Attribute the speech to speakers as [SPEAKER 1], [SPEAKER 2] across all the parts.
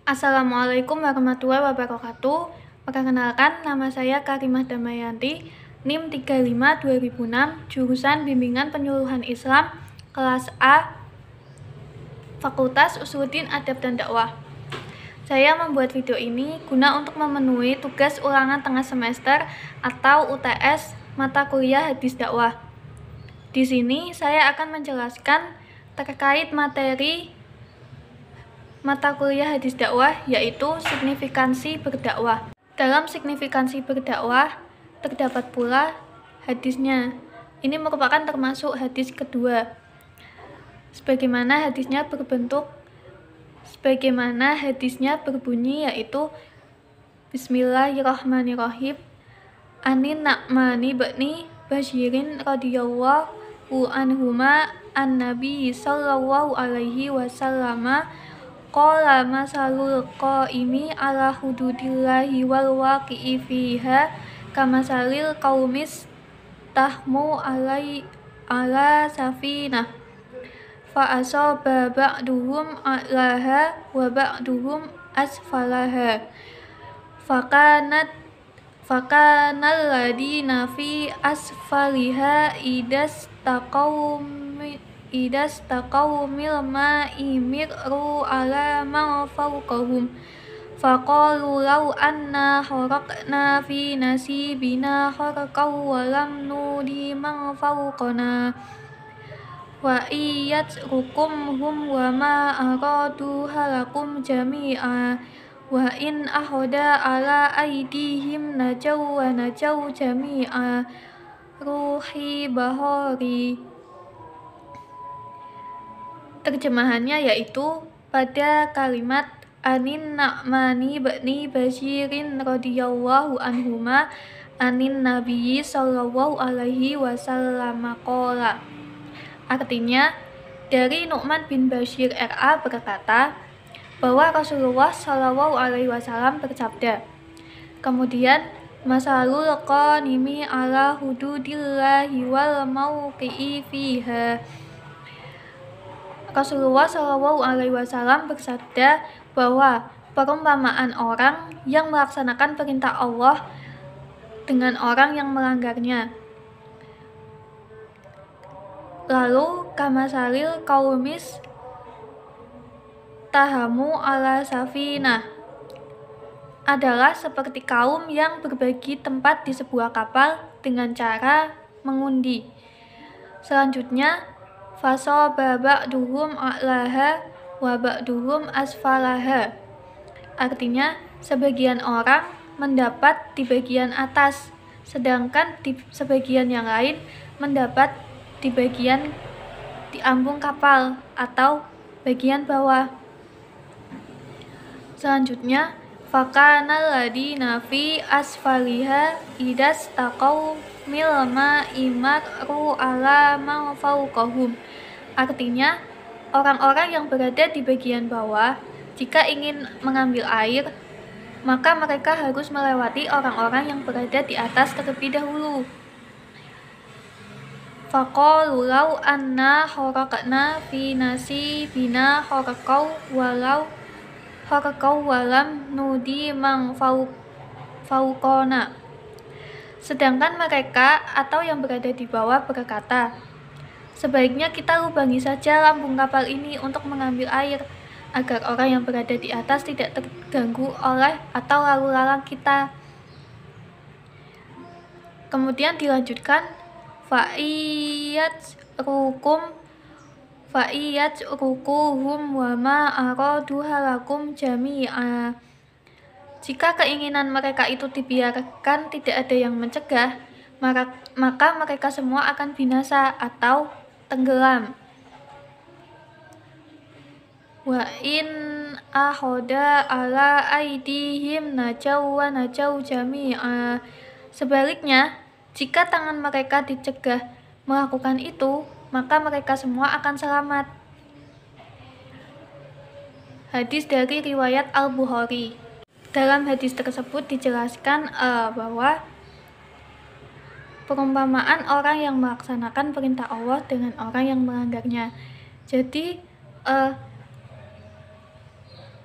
[SPEAKER 1] Assalamualaikum warahmatullahi wabarakatuh. Perkenalkan, nama saya Karimah Damayanti, NIM 35 2006, jurusan Bimbingan Penyuluhan Islam, kelas A, Fakultas Usuluddin Adab dan Dakwah. Saya membuat video ini guna untuk memenuhi tugas ulangan tengah semester atau UTS mata kuliah hadis dakwah. Di sini saya akan menjelaskan terkait materi mata kuliah hadis dakwah, yaitu signifikansi berdakwah. Dalam signifikansi berdakwah terdapat pula hadisnya. Ini merupakan termasuk hadis kedua. Sebagaimana hadisnya berbunyi, yaitu Bismillahirrahmanirrahim. Anin Na'mani bni Basyirin radhiyallahu anhuma an-nabi sallallahu alaihi wasallama qala masalul qaimi ala hududillahi wal waqi'i fiha kamasalil qaumis tahmu ala safinah fa asaba ba'duhum a'laha wa ba'duhum asfalaha fakanal ladina fi asfaliha idastaqawmil ma'i mir'u ala ma fawqahum faqalu law anna kharaqna fi nasibina kharqaw wa lam nudi man fawqana wa iyatrukum hum wa ma aradu halakum jami'a wa in ahoda ala aidihim najaw wa najaw jami'a ruhi bahari. Terjemahannya yaitu pada kalimat Anin Na'mani bni Basyirin radhiyallahu anhuma anin nabiyyi sallallahu alaihi wasallam qala. Artinya, dari Nu'man bin Bashir RA berkata bahwa Rasulullah sallallahu alaihi wasallam bersabda. Kemudian, masalul qanimi ala hududillahi wal mauqi'i fiha. Rasulullah sallallahu alaihi wasallam bersabda bahwa perumpamaan orang yang melaksanakan perintah Allah dengan orang yang melanggarnya. Lalu kamasalil qaumis tahamu ala safinah adalah seperti kaum yang berbagi tempat di sebuah kapal dengan cara mengundi. Selanjutnya, fasaba ba'duhum a'laha wa ba'duhum asfalaha. Artinya, sebagian orang mendapat di bagian atas, sedangkan di sebagian yang lain mendapat di bagian di ambung kapal atau bagian bawah. Selanjutnya, fakanal ladina fi asfaliha idastaqawmil ma'i mar'u ala ma fawqahum. Artinya, orang-orang yang berada di bagian bawah jika ingin mengambil air, maka mereka harus melewati orang-orang yang berada di atas terlebih dahulu. Faqalu law anna kharaqna fi nasibina kharqaw walam nudi mang fauqona. Sedangkan mereka atau yang berada di bawah berkata, sebaiknya kita lubangi saja lambung kapal ini untuk mengambil air, agar orang yang berada di atas tidak terganggu oleh atau lalu lalang kita. Kemudian dilanjutkan, fa'iyatrukuhum wa ma aradu halakum jami'a. Jika keinginan mereka itu dibiarkan, tidak ada yang mencegah, maka mereka semua akan binasa atau tenggelam. Wa in ahoda ala aidihim najaw wa najaw jami'a. Sebaliknya, jika tangan mereka dicegah melakukan itu, maka mereka semua akan selamat. Hadis dari riwayat Al-Bukhari. Dalam hadis tersebut dijelaskan bahwa perumpamaan orang yang melaksanakan perintah Allah dengan orang yang melanggarnya. Jadi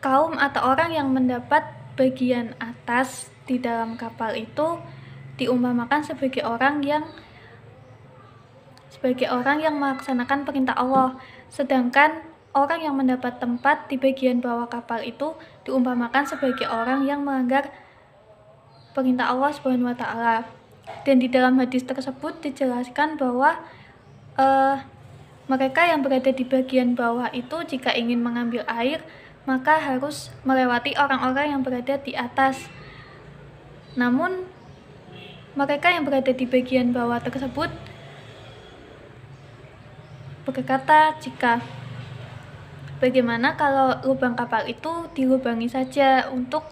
[SPEAKER 1] kaum atau orang yang mendapat bagian atas di dalam kapal itu diumpamakan sebagai orang yang melaksanakan perintah Allah, sedangkan orang yang mendapat tempat di bagian bawah kapal itu diumpamakan sebagai orang yang melanggar perintah Allah Subhanahu wa taala. Dan di dalam hadis tersebut dijelaskan bahwa mereka yang berada di bagian bawah itu jika ingin mengambil air maka harus melewati orang-orang yang berada di atas. Namun mereka yang berada di bagian bawah tersebut berkata, jika bagaimana kalau lubang kapal itu dilubangi saja untuk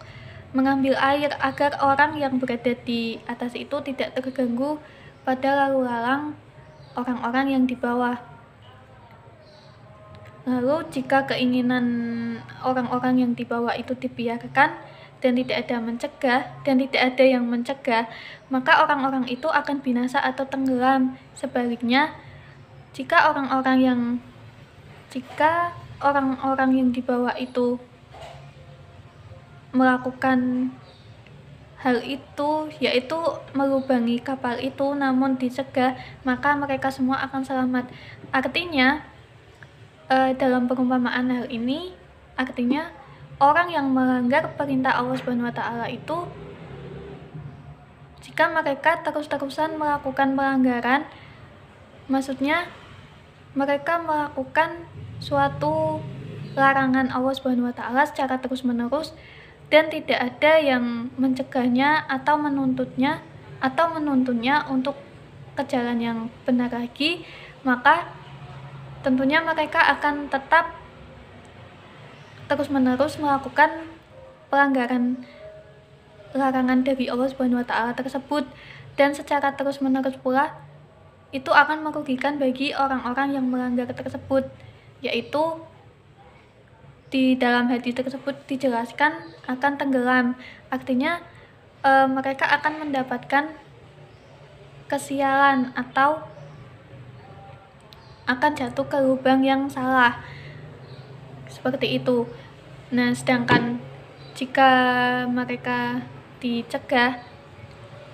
[SPEAKER 1] mengambil air agar orang yang berada di atas itu tidak terganggu pada lalu lalang orang-orang yang di bawah. Lalu jika keinginan orang-orang yang di bawah itu dibiarkan dan tidak ada yang mencegah, maka orang-orang itu akan binasa atau tenggelam. Sebaliknya, jika orang-orang yang di bawah itu melakukan hal itu, yaitu melubangi kapal itu namun dicegah, maka mereka semua akan selamat. Artinya, dalam perumpamaan hal ini, artinya orang yang melanggar perintah Allah Subhanahu wa taala itu, jika mereka terus-terusan melakukan pelanggaran, maksudnya mereka melakukan suatu larangan Allah Subhanahu wa taala secara terus-menerus dan tidak ada yang mencegahnya atau menuntunnya untuk ke jalan yang benar lagi, maka tentunya mereka akan tetap terus-menerus melakukan pelanggaran larangan dari Allah Subhanahu wa taala tersebut, dan secara terus-menerus pula itu akan merugikan bagi orang-orang yang melanggar tersebut, yaitu di dalam hadis tersebut dijelaskan akan tenggelam. Artinya mereka akan mendapatkan kesialan atau akan jatuh ke lubang yang salah, seperti itu. Nah, sedangkan jika mereka dicegah,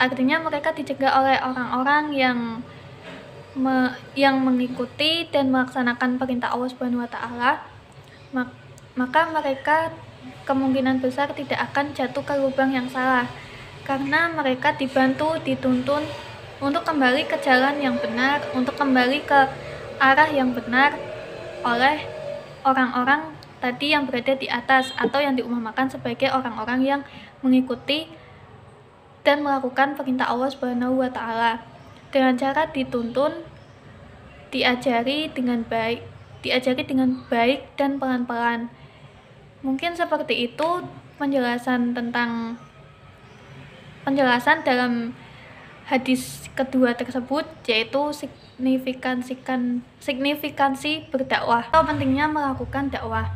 [SPEAKER 1] artinya mereka dicegah oleh orang-orang yang mengikuti dan melaksanakan perintah Allah Subhanahu wa taala, maka mereka kemungkinan besar tidak akan jatuh ke lubang yang salah, karena mereka dibantu, dituntun untuk kembali ke jalan yang benar, untuk kembali ke arah yang benar oleh orang-orang tadi yang berada di atas, atau yang diumpamakan sebagai orang-orang yang mengikuti dan melakukan perintah Allah Subhanahu wa taala dengan cara dituntun, diajari dengan baik dan pelan-pelan. Mungkin seperti itu penjelasan dalam hadis kedua tersebut, yaitu signifikansi berdakwah atau pentingnya melakukan dakwah.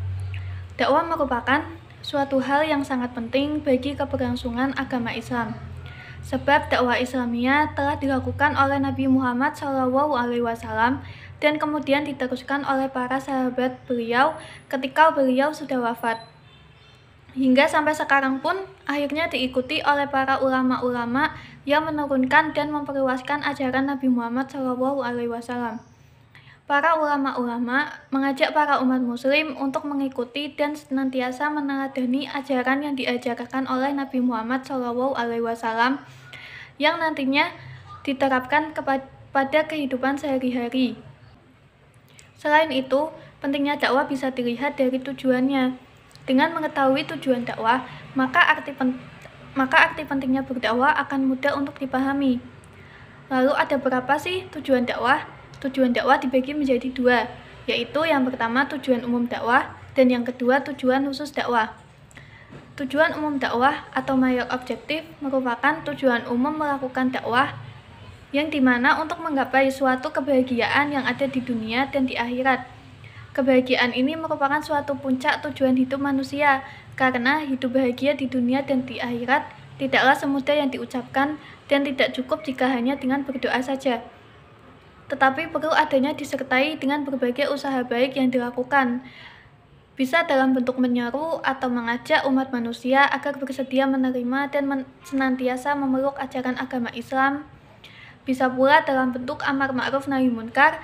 [SPEAKER 1] Dakwah merupakan suatu hal yang sangat penting bagi keberlangsungan agama Islam. Sebab dakwah Islamiyah telah dilakukan oleh Nabi Muhammad SAW dan kemudian diteruskan oleh para sahabat beliau ketika beliau sudah wafat. Hingga sampai sekarang pun akhirnya diikuti oleh para ulama-ulama yang menurunkan dan memperluaskan ajaran Nabi Muhammad SAW. Para ulama-ulama mengajak para umat muslim untuk mengikuti dan senantiasa meneladani ajaran yang diajarkan oleh Nabi Muhammad SAW yang nantinya diterapkan pada kehidupan sehari-hari. Selain itu, pentingnya dakwah bisa dilihat dari tujuannya. Dengan mengetahui tujuan dakwah, maka arti pentingnya berdakwah akan mudah untuk dipahami. Lalu ada berapa sih tujuan dakwah? Tujuan dakwah dibagi menjadi dua, yaitu yang pertama tujuan umum dakwah dan yang kedua tujuan khusus dakwah. Tujuan umum dakwah atau mayor objektif merupakan tujuan umum melakukan dakwah yang dimana untuk menggapai suatu kebahagiaan yang ada di dunia dan di akhirat. Kebahagiaan ini merupakan suatu puncak tujuan hidup manusia, karena hidup bahagia di dunia dan di akhirat tidaklah semudah yang diucapkan dan tidak cukup jika hanya dengan berdoa saja, tetapi perlu adanya disertai dengan berbagai usaha baik yang dilakukan. Bisa dalam bentuk menyeru atau mengajak umat manusia agar bersedia menerima dan senantiasa memeluk ajaran agama Islam. Bisa pula dalam bentuk amar ma'ruf nahi munkar,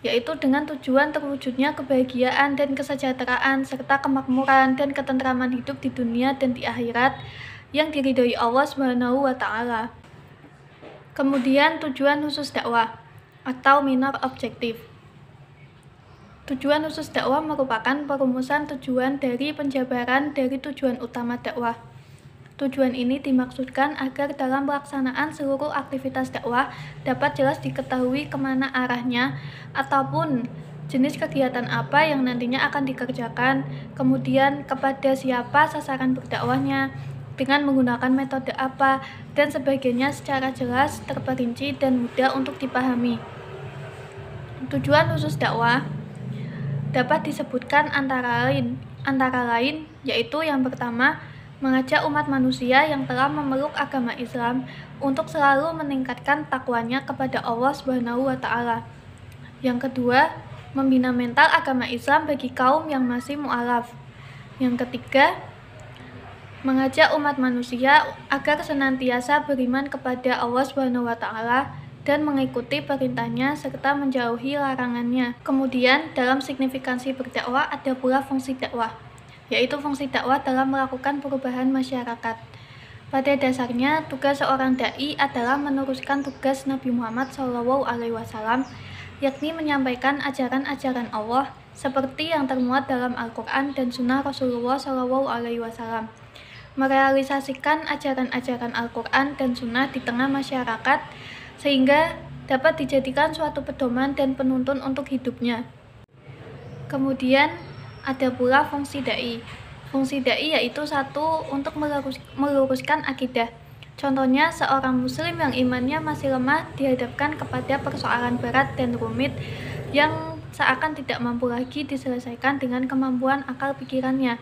[SPEAKER 1] yaitu dengan tujuan terwujudnya kebahagiaan dan kesejahteraan serta kemakmuran dan ketentraman hidup di dunia dan di akhirat yang diridhoi Allah Subhanahu wa taala. Kemudian tujuan khusus dakwah atau minor objektif. Tujuan khusus dakwah merupakan perumusan tujuan dari penjabaran dari tujuan utama dakwah. Tujuan ini dimaksudkan agar dalam pelaksanaan seluruh aktivitas dakwah dapat jelas diketahui kemana arahnya ataupun jenis kegiatan apa yang nantinya akan dikerjakan, kemudian kepada siapa sasaran berdakwahnya, dengan menggunakan metode apa, dan sebagainya secara jelas, terperinci, dan mudah untuk dipahami. Tujuan khusus dakwah dapat disebutkan antara lain yaitu yang pertama, mengajak umat manusia yang telah memeluk agama Islam untuk selalu meningkatkan takwanya kepada Allah Subhanahu wa taala. Yang kedua, membina mental agama Islam bagi kaum yang masih mu'alaf. Yang ketiga, mengajak umat manusia agar senantiasa beriman kepada Allah Subhanahu wa taala dan mengikuti perintahnya serta menjauhi larangannya. Kemudian, dalam signifikansi berdakwah ada pula fungsi dakwah, yaitu fungsi dakwah dalam melakukan perubahan masyarakat. Pada dasarnya, tugas seorang dai adalah meneruskan tugas Nabi Muhammad SAW, yakni menyampaikan ajaran-ajaran Allah seperti yang termuat dalam Al-Quran dan Sunnah Rasulullah SAW, merealisasikan ajaran-ajaran Al-Quran dan Sunnah di tengah masyarakat sehingga dapat dijadikan suatu pedoman dan penuntun untuk hidupnya. Kemudian ada pula fungsi dai. Fungsi dai yaitu satu, untuk meluruskan akidah. Contohnya, seorang muslim yang imannya masih lemah dihadapkan kepada persoalan berat dan rumit yang seakan tidak mampu lagi diselesaikan dengan kemampuan akal pikirannya.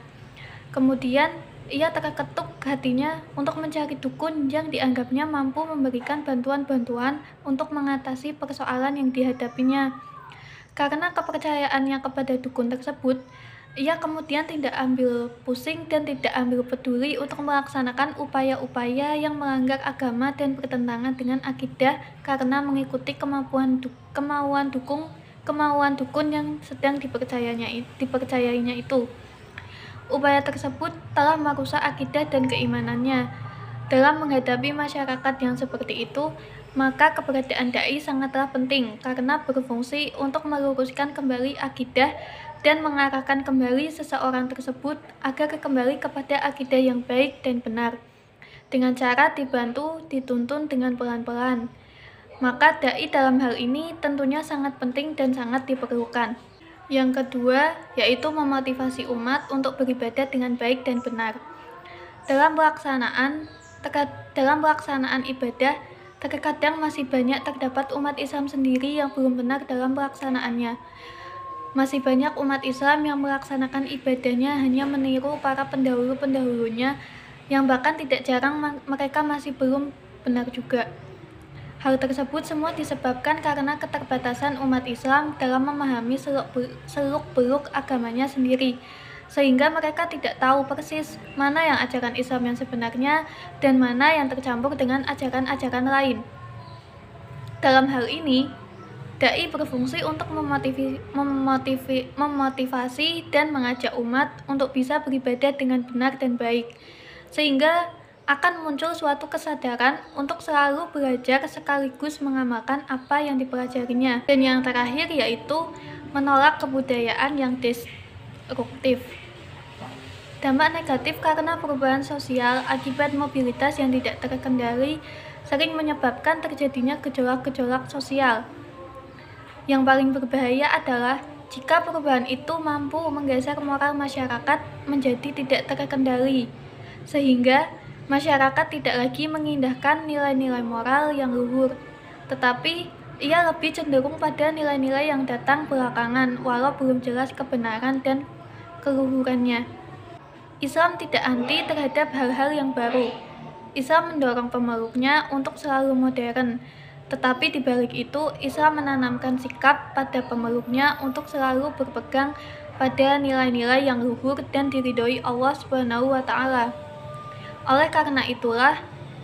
[SPEAKER 1] Kemudian ia terketuk hatinya untuk mencari dukun yang dianggapnya mampu memberikan bantuan-bantuan untuk mengatasi persoalan yang dihadapinya. Karena kepercayaannya kepada dukun tersebut, ia kemudian tidak ambil pusing dan tidak ambil peduli untuk melaksanakan upaya-upaya yang melanggar agama dan bertentangan dengan akidah karena mengikuti kemauan dukun yang sedang dipercayainya itu. Upaya tersebut telah merusak akidah dan keimanannya. Dalam menghadapi masyarakat yang seperti itu, maka keberadaan dai sangatlah penting karena berfungsi untuk meluruskan kembali akidah dan mengarahkan kembali seseorang tersebut agar kembali kepada akidah yang baik dan benar, dengan cara dibantu, dituntun dengan pelan-pelan. Maka dai dalam hal ini tentunya sangat penting dan sangat diperlukan. Yang kedua, yaitu memotivasi umat untuk beribadah dengan baik dan benar. Dalam pelaksanaan ibadah, terkadang masih banyak terdapat umat Islam sendiri yang belum benar dalam pelaksanaannya. Masih banyak umat Islam yang melaksanakan ibadahnya hanya meniru para pendahulu-pendahulunya, yang bahkan tidak jarang mereka masih belum benar juga. Hal tersebut semua disebabkan karena keterbatasan umat Islam dalam memahami seluk-beluk agamanya sendiri, sehingga mereka tidak tahu persis mana yang ajaran Islam yang sebenarnya dan mana yang tercampur dengan ajaran-ajaran lain. Dalam hal ini, dai berfungsi untuk memotivasi dan mengajak umat untuk bisa beribadah dengan benar dan baik, sehingga akan muncul suatu kesadaran untuk selalu belajar sekaligus mengamalkan apa yang dipelajarinya. Dan yang terakhir yaitu menolak kebudayaan yang destruktif. Dampak negatif karena perubahan sosial akibat mobilitas yang tidak terkendali sering menyebabkan terjadinya gejolak-gejolak sosial. Yang paling berbahaya adalah jika perubahan itu mampu menggeser moral masyarakat menjadi tidak terkendali, sehingga masyarakat tidak lagi mengindahkan nilai-nilai moral yang luhur, tetapi ia lebih cenderung pada nilai-nilai yang datang belakangan walau belum jelas kebenaran dan keluhurannya. Islam tidak anti terhadap hal-hal yang baru. Islam mendorong pemeluknya untuk selalu modern, tetapi di balik itu Islam menanamkan sikap pada pemeluknya untuk selalu berpegang pada nilai-nilai yang luhur dan diridhoi Allah Subhanahu wa Ta'ala. Oleh karena itulah,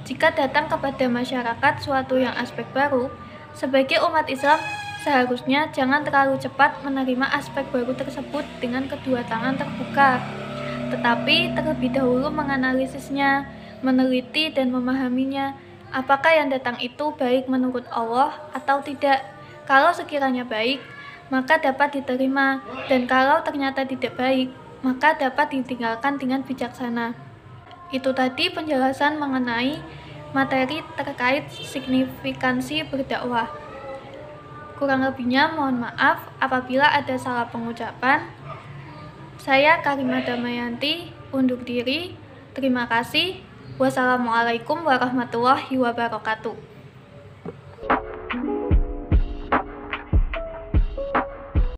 [SPEAKER 1] jika datang kepada masyarakat suatu yang aspek baru, sebagai umat Islam seharusnya jangan terlalu cepat menerima aspek baru tersebut dengan kedua tangan terbuka, tetapi terlebih dahulu menganalisisnya, meneliti dan memahaminya, apakah yang datang itu baik menurut Allah atau tidak. Kalau sekiranya baik, maka dapat diterima, dan kalau ternyata tidak baik, maka dapat ditinggalkan dengan bijaksana. Itu tadi penjelasan mengenai materi terkait signifikansi berdakwah. Kurang lebihnya mohon maaf apabila ada salah pengucapan. Saya Karimah Damayanti undur diri. Terima kasih. Wassalamualaikum warahmatullahi wabarakatuh.